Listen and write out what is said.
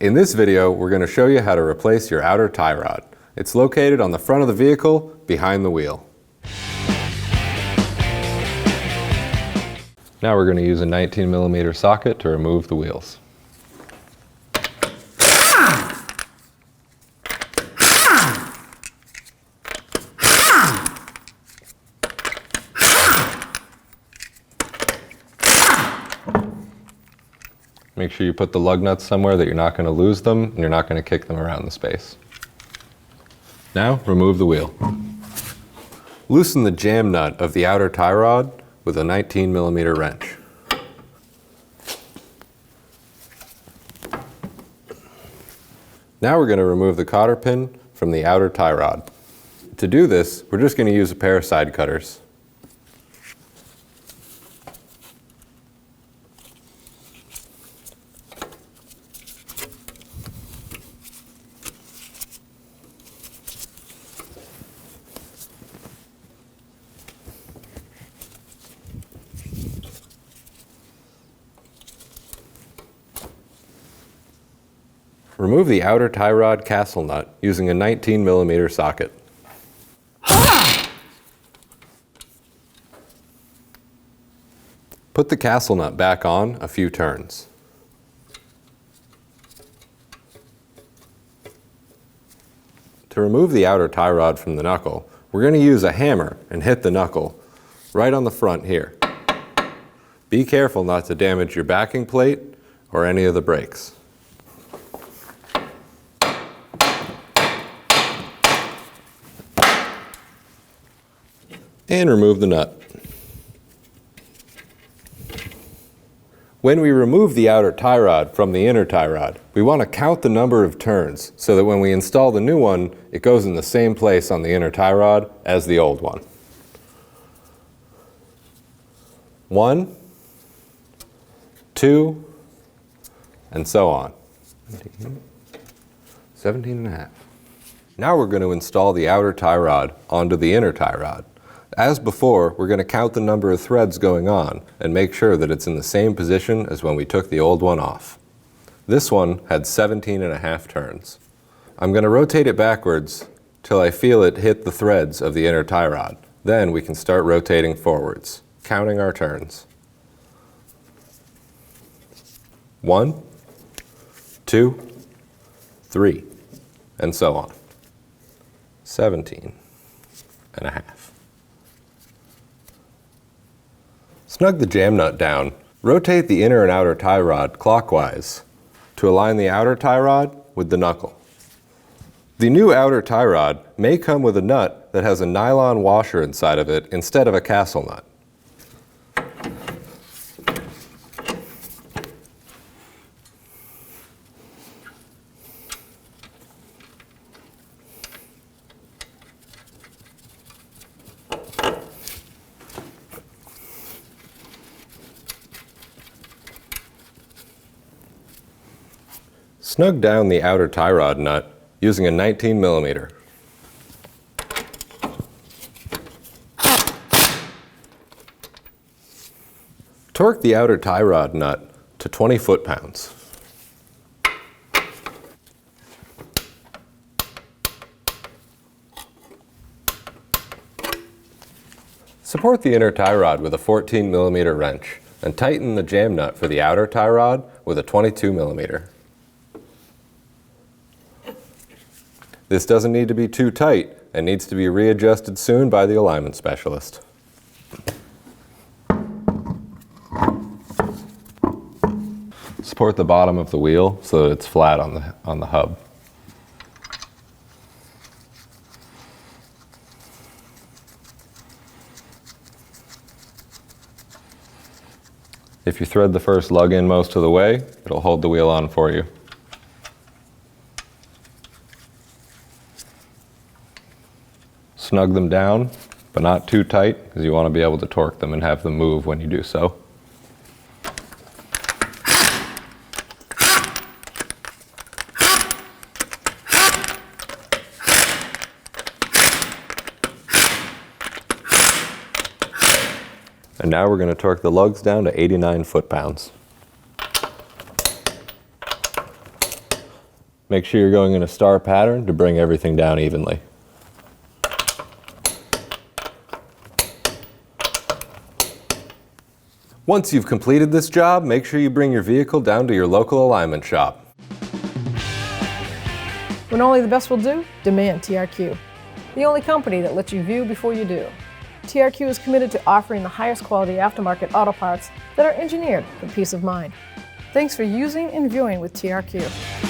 In this video, we're going to show you how to replace your outer tie rod. It's located on the front of the vehicle, behind the wheel. Now we're going to use a 19mm socket to remove the wheels. Make sure you put the lug nuts somewhere that you're not going to lose them and you're not going to kick them around the space. Now, remove the wheel. Loosen the jam nut of the outer tie rod with a 19mm wrench. Now we're going to remove the cotter pin from the outer tie rod. To do this, we're just going to use a pair of side cutters. Remove the outer tie rod castle nut using a 19mm socket. Put the castle nut back on a few turns. To remove the outer tie rod from the knuckle, we're going to use a hammer and hit the knuckle right on the front here. Be careful not to damage your backing plate or any of the brakes. And remove the nut. When we remove the outer tie rod from the inner tie rod, we want to count the number of turns so that when we install the new one, it goes in the same place on the inner tie rod as the old one. 1, 2, and so on. 17.5. Now we're going to install the outer tie rod onto the inner tie rod. As before, we're going to count the number of threads going on and make sure that it's in the same position as when we took the old one off. This one had 17.5 turns. I'm going to rotate it backwards till I feel it hit the threads of the inner tie rod. Then we can start rotating forwards, counting our turns. 1, 2, 3, and so on. 17.5. Snug the jam nut down. Rotate the inner and outer tie rod clockwise to align the outer tie rod with the knuckle. The new outer tie rod may come with a nut that has a nylon washer inside of it instead of a castle nut. Snug down the outer tie rod nut using a 19mm. Torque the outer tie rod nut to 20 foot-pounds. Support the inner tie rod with a 14mm wrench and tighten the jam nut for the outer tie rod with a 22mm. This doesn't need to be too tight and needs to be readjusted soon by the alignment specialist. Support the bottom of the wheel so that it's flat on the hub. If you thread the first lug in most of the way, it'll hold the wheel on for you. Snug them down, but not too tight, because you want to be able to torque them and have them move when you do so. And now we're going to torque the lugs down to 89 foot-pounds. Make sure you're going in a star pattern to bring everything down evenly. Once you've completed this job, make sure you bring your vehicle down to your local alignment shop. When only the best will do, demand TRQ. The only company that lets you view before you do. TRQ is committed to offering the highest quality aftermarket auto parts that are engineered for peace of mind. Thanks for using and viewing with TRQ.